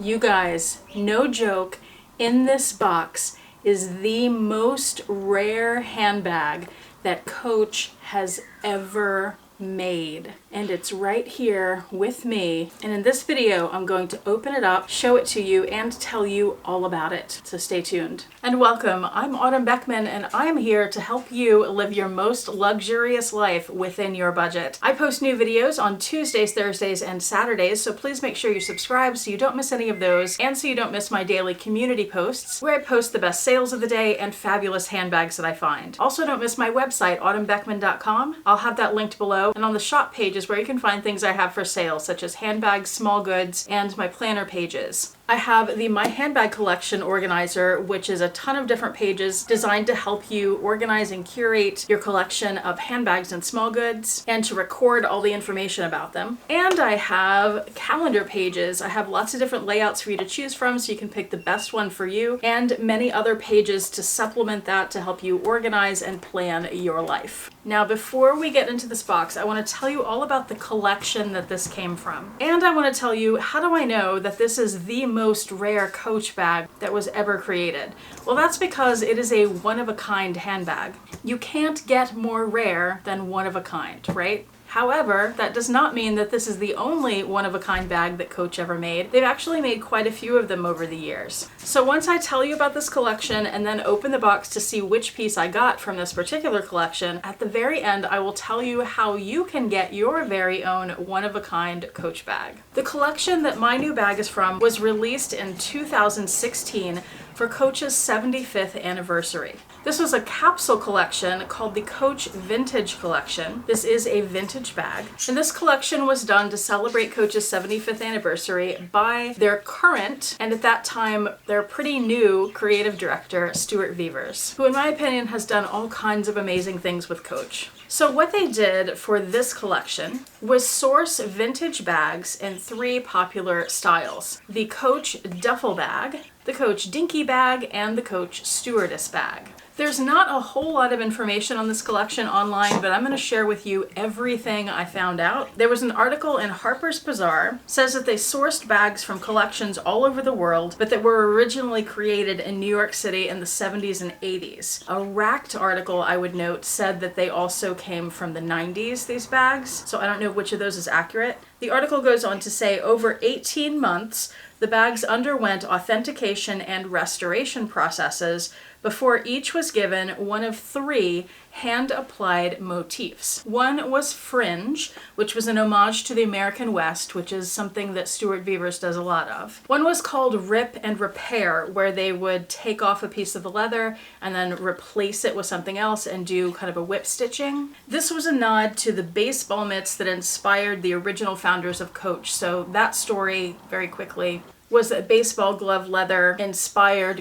You guys, no joke, in this box is the most rare handbag that Coach has ever made. And it's right here with me. And in this video, I'm going to open it up, show it to you, and tell you all about it. So stay tuned. And welcome, I'm Autumn Beckman, and I'm here to help you live your most luxurious life within your budget. I post new videos on Tuesdays, Thursdays, and Saturdays, so please make sure you subscribe so you don't miss any of those, and so you don't miss my daily community posts, where I post the best sales of the day and fabulous handbags that I find. Also, don't miss my website, autumnbeckman.com. I'll have that linked below, and on the shop pages where you can find things I have for sale, such as handbags, small goods, and my planner pages. I have the My Handbag Collection organizer, which is a ton of different pages designed to help you organize and curate your collection of handbags and small goods, and to record all the information about them. And I have calendar pages. I have lots of different layouts for you to choose from, so you can pick the best one for you, and many other pages to supplement that to help you organize and plan your life. Now, before we get into this box, I want to tell you all about the collection that this came from. And I want to tell you, how do I know that this is the most rare Coach bag that was ever created? Well, that's because it is a one-of-a-kind handbag. You can't get more rare than one-of-a-kind, right? However, that does not mean that this is the only one-of-a-kind bag that Coach ever made. They've actually made quite a few of them over the years. So once I tell you about this collection and then open the box to see which piece I got from this particular collection, at the very end I will tell you how you can get your very own one-of-a-kind Coach bag. The collection that my new bag is from was released in 2016 for Coach's 75th anniversary. This was a capsule collection called the Coach Vintage Collection. This is a vintage bag, and this collection was done to celebrate Coach's 75th anniversary by their current, and at that time, their pretty new creative director, Stuart Vevers, who in my opinion has done all kinds of amazing things with Coach. So what they did for this collection was source vintage bags in three popular styles: the Coach duffel bag, the Coach dinky bag, and the Coach stewardess bag. There's not a whole lot of information on this collection online, but I'm going to share with you everything I found out. There was an article in Harper's Bazaar, says that they sourced bags from collections all over the world, but that were originally created in New York City in the 70s and 80s. A Rakuten article, I would note, said that they also came from the 90s, these bags, so I don't know which of those is accurate. The article goes on to say over 18 months, the bags underwent authentication and restoration processes before each was given one of three hand-applied motifs. One was fringe, which was an homage to the American West, which is something that Stuart Vevers does a lot of. One was called rip and repair, where they would take off a piece of the leather and then replace it with something else and do kind of a whip stitching. This was a nod to the baseball mitts that inspired the original founders of Coach. So that story, very quickly, was that baseball glove leather inspired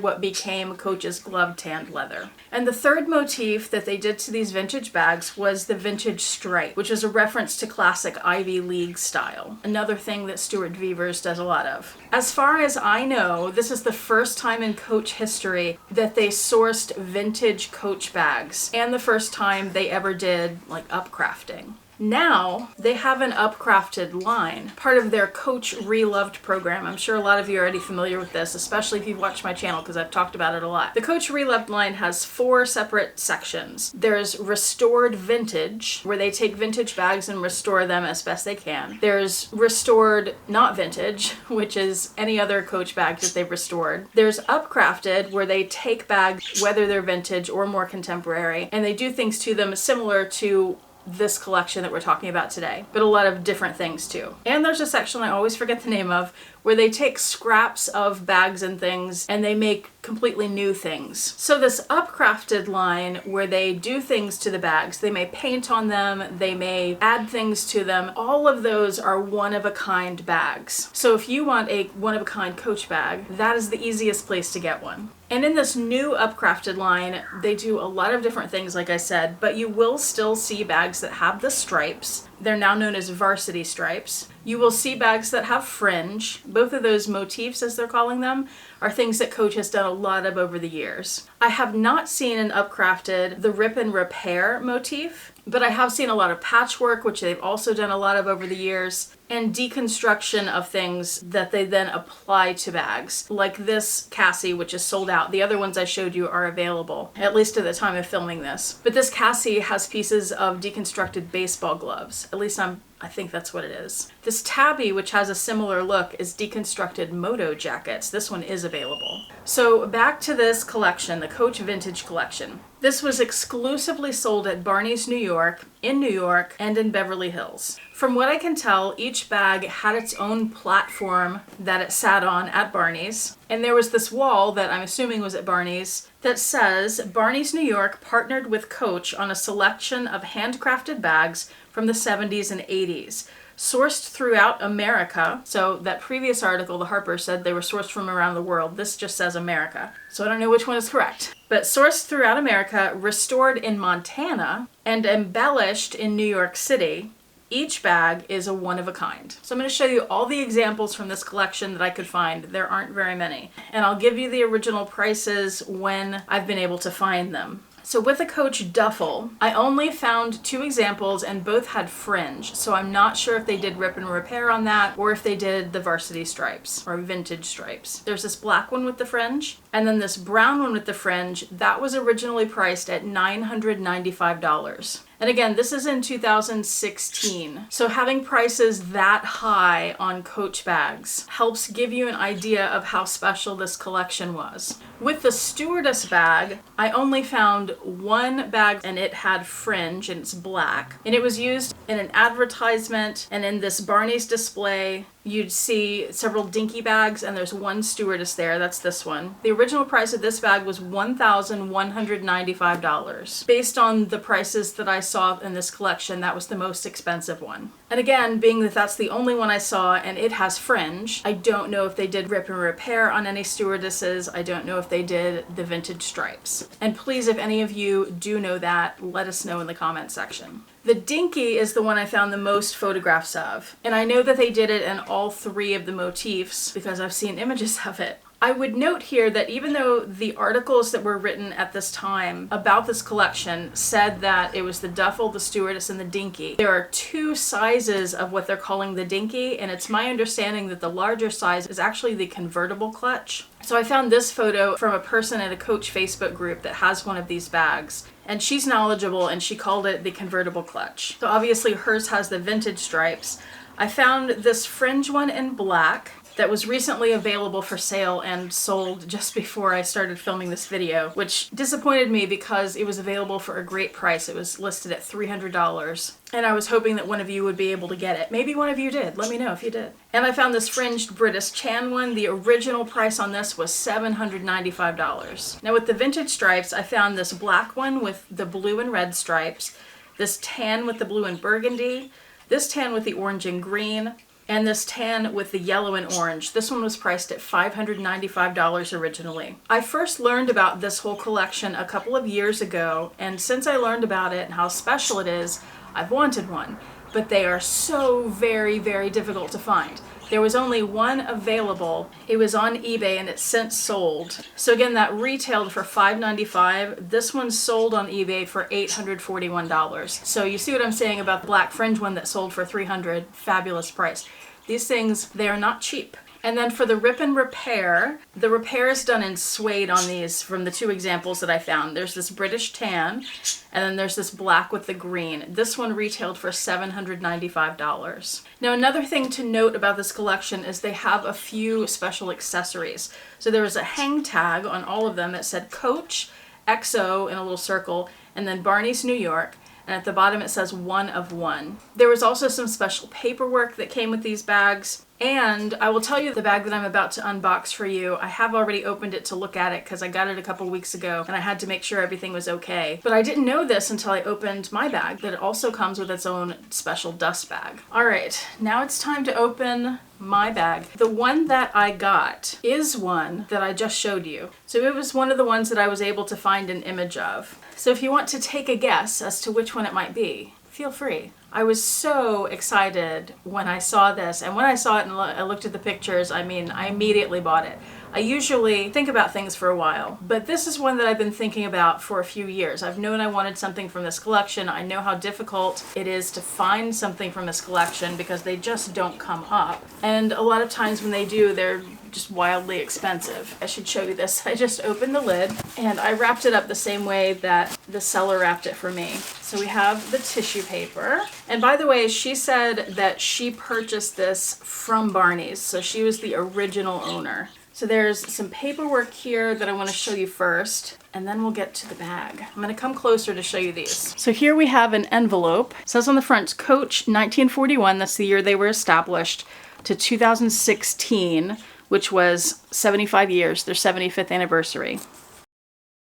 what became Coach's glove tanned leather. And the third motif that they did to these vintage bags was the vintage stripe, which is a reference to classic Ivy League style, another thing that Stuart Vevers does a lot of. As far as I know, this is the first time in Coach history that they sourced vintage Coach bags, and the first time they ever did like upcrafting. Now, they have an upcrafted line, part of their Coach Preloved program. I'm sure a lot of you are already familiar with this, especially if you've watched my channel because I've talked about it a lot. The Coach Preloved line has four separate sections. There's Restored Vintage, where they take vintage bags and restore them as best they can. There's Restored Not Vintage, which is any other Coach bag that they've restored. There's Upcrafted, where they take bags, whether they're vintage or more contemporary, and they do things to them similar to this collection that we're talking about today, but a lot of different things too. And there's a section I always forget the name of, where they take scraps of bags and things and they make completely new things. So this upcrafted line, where they do things to the bags, they may paint on them, they may add things to them, all of those are one-of-a-kind bags. So if you want a one-of-a-kind Coach bag, that is the easiest place to get one. And in this new upcrafted line, they do a lot of different things, like I said, but you will still see bags that have the stripes. They're now known as varsity stripes. You will see bags that have fringe. Both of those motifs, as they're calling them, are things that Coach has done a lot of over the years. I have not seen an upcrafted, the rip and repair motif, but I have seen a lot of patchwork, which they've also done a lot of over the years. and deconstruction of things that they then apply to bags. Like this Cassie, which is sold out. The other ones I showed you are available, at least at the time of filming this. But this Cassie has pieces of deconstructed baseball gloves. At least I think that's what it is. This Tabby, which has a similar look, is deconstructed moto jackets. This one is available. So back to this collection, the Coach Vintage Collection. This was exclusively sold at Barney's New York, and in Beverly Hills. From what I can tell, each bag had its own platform that it sat on at Barney's. And there was this wall that I'm assuming was at Barney's that says, Barney's New York partnered with Coach on a selection of handcrafted bags from the 70s and 80s. Sourced throughout America. So that previous article, the Harper, said they were sourced from around the world. This just says America. So I don't know which one is correct. But sourced throughout America, restored in Montana, and embellished in New York City. Each bag is a one of a kind. So I'm going to show you all the examples from this collection that I could find. There aren't very many. And I'll give you the original prices when I've been able to find them. So with the Coach duffel, I only found 2 examples and both had fringe. So I'm not sure if they did rip and repair on that or if they did the varsity stripes or vintage stripes. There's this black one with the fringe and then this brown one with the fringe. That was originally priced at $995. And again, this is in 2016. So having prices that high on Coach bags helps give you an idea of how special this collection was. With the stewardess bag, I only found one bag and it had fringe and it's black. And it was used in an advertisement and in this Barney's display. You'd see several dinky bags and there's one stewardess there. That's this one. The original price of this bag was $1,195. Based on the prices that I saw in this collection, that was the most expensive one. And again, being that that's the only one I saw and it has fringe, I don't know if they did rip and repair on any stewardesses. I don't know if they did the vintage stripes. And please, if any of you do know that, let us know in the comment section. The dinky is the one I found the most photographs of. And I know that they did it in all 3 of the motifs because I've seen images of it. I would note here that even though the articles that were written at this time about this collection said that it was the duffel, the stewardess, and the dinky, there are 2 sizes of what they're calling the dinky, and it's my understanding that the larger size is actually the convertible clutch. So I found this photo from a person in a Coach Facebook group that has one of these bags. And she's knowledgeable and she called it the convertible clutch. So obviously hers has the vintage stripes. I found this fringe one in black that was recently available for sale and sold just before I started filming this video, which disappointed me because it was available for a great price. It was listed at $300. And I was hoping that one of you would be able to get it. Maybe one of you did. Let me know if you did. And I found this fringed British Chan one. The original price on this was $795. Now with the vintage stripes, I found this black one with the blue and red stripes, this tan with the blue and burgundy, this tan with the orange and green, and this tan with the yellow and orange. This one was priced at $595 originally. I first learned about this whole collection a couple of years ago, and since I learned about it and how special it is, I've wanted one. But they are so very, very difficult to find. There was only one available. It was on eBay and it's since sold. So again, that retailed for $595. This one sold on eBay for $841. So you see what I'm saying about the black fringe one that sold for $300. Fabulous price. These things, they are not cheap. And then for the rip and repair, the repair is done in suede on these from the 2 examples that I found. There's this British tan, and then there's this black with the green. This one retailed for $795. Now another thing to note about this collection is they have a few special accessories. So there was a hang tag on all of them that said Coach, XO in a little circle, and then Barney's New York. And at the bottom it says 1 of 1. There was also some special paperwork that came with these bags. And I will tell you the bag that I'm about to unbox for you. I have already opened it to look at it because I got it a couple weeks ago and I had to make sure everything was okay. But I didn't know this until I opened my bag, that it also comes with its own special dust bag. All right, now it's time to open my bag. The one that I got is one that I just showed you. So it was one of the ones that I was able to find an image of. So if you want to take a guess as to which one it might be, feel free. I was so excited when I saw this, and when I saw it and I looked at the pictures, I mean, I immediately bought it. I usually think about things for a while, but this is one that I've been thinking about for a few years. I've known I wanted something from this collection. I know how difficult it is to find something from this collection because they just don't come up. And a lot of times when they do, they're just wildly expensive. I should show you this. I just opened the lid and I wrapped it up the same way that the seller wrapped it for me. So we have the tissue paper. And by the way, she said that she purchased this from Barney's. So she was the original owner. So there's some paperwork here that I want to show you first, and then we'll get to the bag. I'm going to come closer to show you these. So here we have an envelope. It says on the front, Coach 1941, that's the year they were established, to 2016, which was 75 years, their 75th anniversary.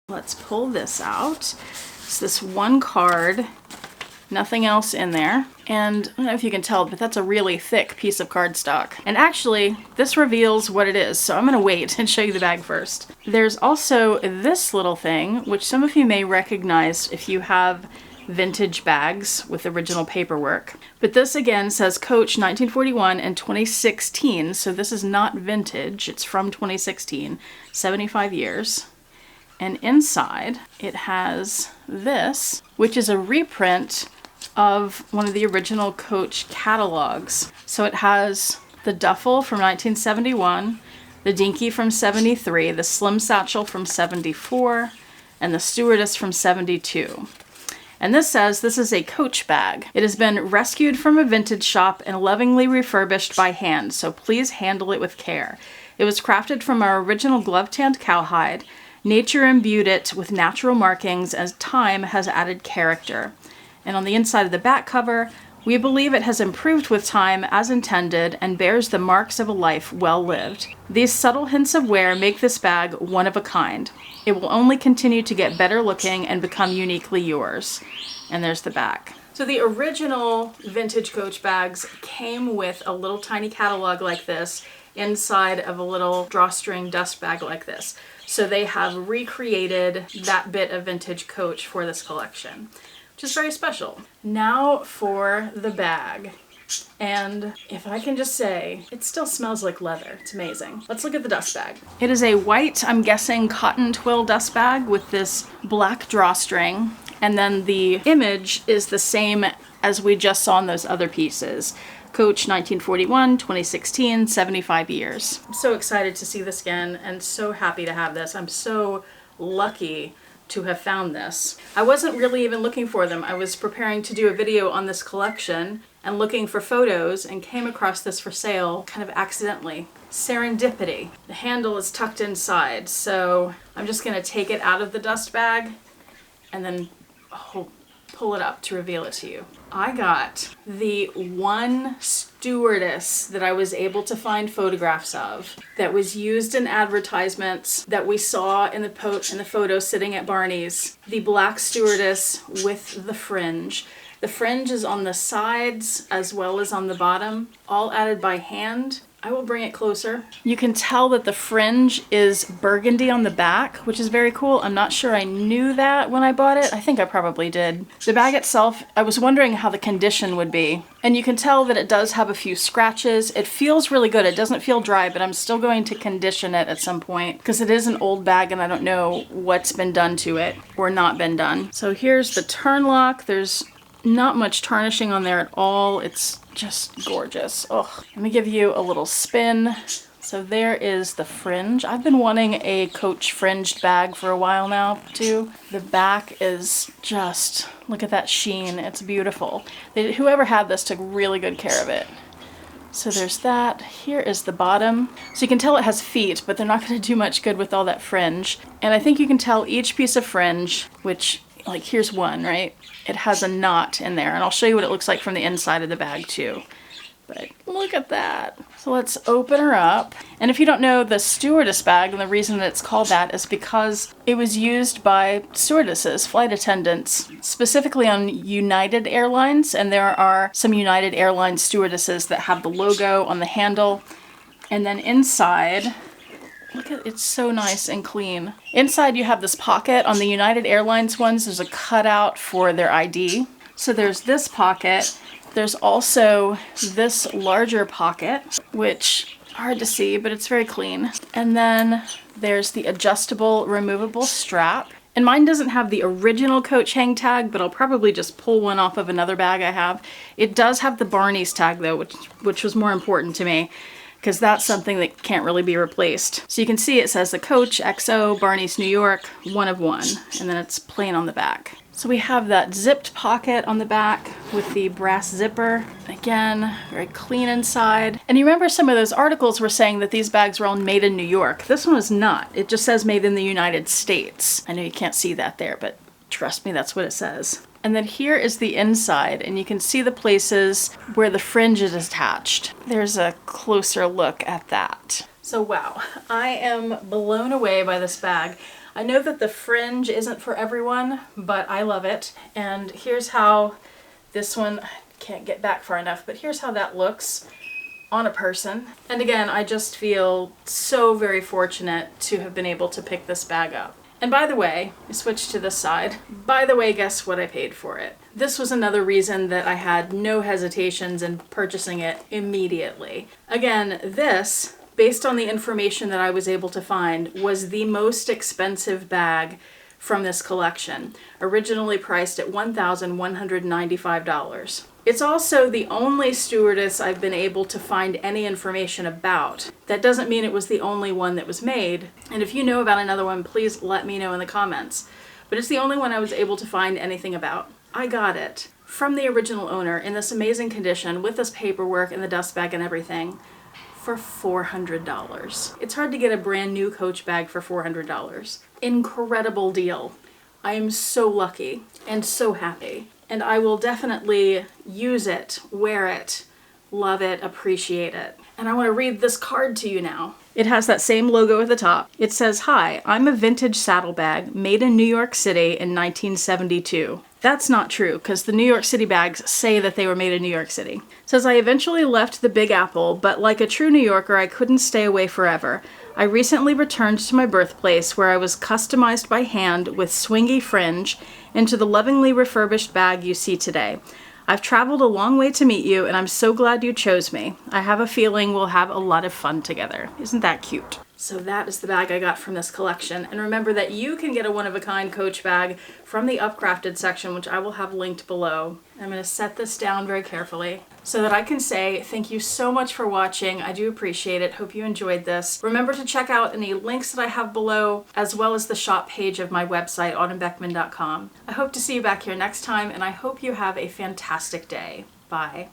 Let's pull this out. It's this one card, nothing else in there. And I don't know if you can tell, but that's a really thick piece of cardstock. And actually, this reveals what it is, so I'm gonna wait and show you the bag first. There's also this little thing, which some of you may recognize if you have vintage bags with original paperwork. But this again says Coach 1941 and 2016, so this is not vintage, it's from 2016, 75 years. And inside, it has this, which is a reprint of one of the original Coach catalogs. So it has the duffel from 1971, the dinky from 73, the slim satchel from 74, and the stewardess from 72. And this says this is a Coach bag. It has been rescued from a vintage shop and lovingly refurbished by hand, so please handle it with care. It was crafted from our original glove-tanned cowhide. Nature imbued it with natural markings as time has added character. And on the inside of the back cover, we believe it has improved with time as intended and bears the marks of a life well lived. These subtle hints of wear make this bag one of a kind. It will only continue to get better looking and become uniquely yours. And there's the back. So the original vintage Coach bags came with a little tiny catalog like this inside of a little drawstring dust bag like this. So they have recreated that bit of vintage Coach for this collection, which is very special. Now for the bag. And if I can just say, it still smells like leather. It's amazing. Let's look at the dust bag. It is a white, I'm guessing, cotton twill dust bag with this black drawstring. And then the image is the same as we just saw in those other pieces. Coach 1941, 2016, 75 years. I'm so excited to see this again and so happy to have this. I'm so lucky to have found this. I wasn't really even looking for them. I was preparing to do a video on this collection and looking for photos and came across this for sale kind of accidentally. Serendipity. The handle is tucked inside, so I'm just gonna take it out of the dust bag and then pull it up to reveal it to you. I got the one stewardess that I was able to find photographs of that was used in advertisements that we saw in the photo sitting at Barney's. The black stewardess with the fringe. The fringe is on the sides as well as on the bottom, all added by hand. I will bring it closer. You can tell that the fringe is burgundy on the back, which is very cool. I'm not sure I knew that when I bought it. I think I probably did. The bag itself, I was wondering how the condition would be. And you can tell that it does have a few scratches. It feels really good. It doesn't feel dry, but I'm still going to condition it at some point because it is an old bag and I don't know what's been done to it or not been done. So here's the turn lock. There's not much tarnishing on there at all. It's just gorgeous. Oh, let me give you a little spin. So there is the fringe. I've been wanting a Coach fringed bag for a while now too. The back is just, look at that sheen. It's beautiful. Whoever had this took really good care of it. So there's that. Here is the bottom. So you can tell it has feet, but they're not going to do much good with all that fringe. And I think you can tell each piece of fringe, which, like, here's one, right? It has a knot in there, and I'll show you what it looks like from the inside of the bag too. But look at that. So let's open her up. And if you don't know, the stewardess bag, and the reason that it's called that is because it was used by stewardesses, flight attendants, specifically on United Airlines. And there are some United Airlines stewardesses that have the logo on the handle. And then inside, look at, it's so nice and clean. Inside you have this pocket. On the United Airlines ones, there's a cutout for their ID. So there's this pocket. There's also this larger pocket, which hard to see, but it's very clean. And then there's the adjustable, removable strap. And mine doesn't have the original Coach hang tag, but I'll probably just pull one off of another bag I have. It does have the Barney's tag though, which was more important to me, because that's something that can't really be replaced. So you can see it says the Coach XO, Barney's New York, 1 of 1, and then it's plain on the back. So we have that zipped pocket on the back with the brass zipper. Again, very clean inside. And you remember some of those articles were saying that these bags were all made in New York. This one is not. It just says made in the United States. I know you can't see that there, but trust me, that's what it says. And then here is the inside, and you can see the places where the fringe is attached. There's a closer look at that. So wow, I am blown away by this bag. I know that the fringe isn't for everyone, but I love it. And here's how this one, I can't get back far enough, but here's how that looks on a person. And again, I just feel so very fortunate to have been able to pick this bag up. And by the way, I switched to this side. By the way, guess what I paid for it? This was another reason that I had no hesitations in purchasing it immediately. Again, this, based on the information that I was able to find, was the most expensive bag from this collection, originally priced at $1,195. It's also the only stewardess I've been able to find any information about. That doesn't mean it was the only one that was made, and if you know about another one, please let me know in the comments. But it's the only one I was able to find anything about. I got it from the original owner in this amazing condition with this paperwork and the dust bag and everything, for $400. It's hard to get a brand new Coach bag for $400. Incredible deal. I am so lucky and so happy. And I will definitely use it, wear it, love it, appreciate it. And I want to read this card to you now. It has that same logo at the top. It says, "Hi, I'm a vintage saddlebag made in New York City in 1972. That's not true, because the New York City bags say that they were made in New York City. It says, "I eventually left the Big Apple, but like a true New Yorker, I couldn't stay away forever. I recently returned to my birthplace where I was customized by hand with swingy fringe into the lovingly refurbished bag you see today. I've traveled a long way to meet you, and I'm so glad you chose me. I have a feeling we'll have a lot of fun together." Isn't that cute? So that is the bag I got from this collection. And remember that you can get a one-of-a-kind Coach bag from the Upcrafted section, which I will have linked below. I'm going to set this down very carefully so that I can say thank you so much for watching. I do appreciate it. Hope you enjoyed this. Remember to check out any links that I have below, as well as the shop page of my website, autumnbeckman.com. I hope to see you back here next time, and I hope you have a fantastic day. Bye.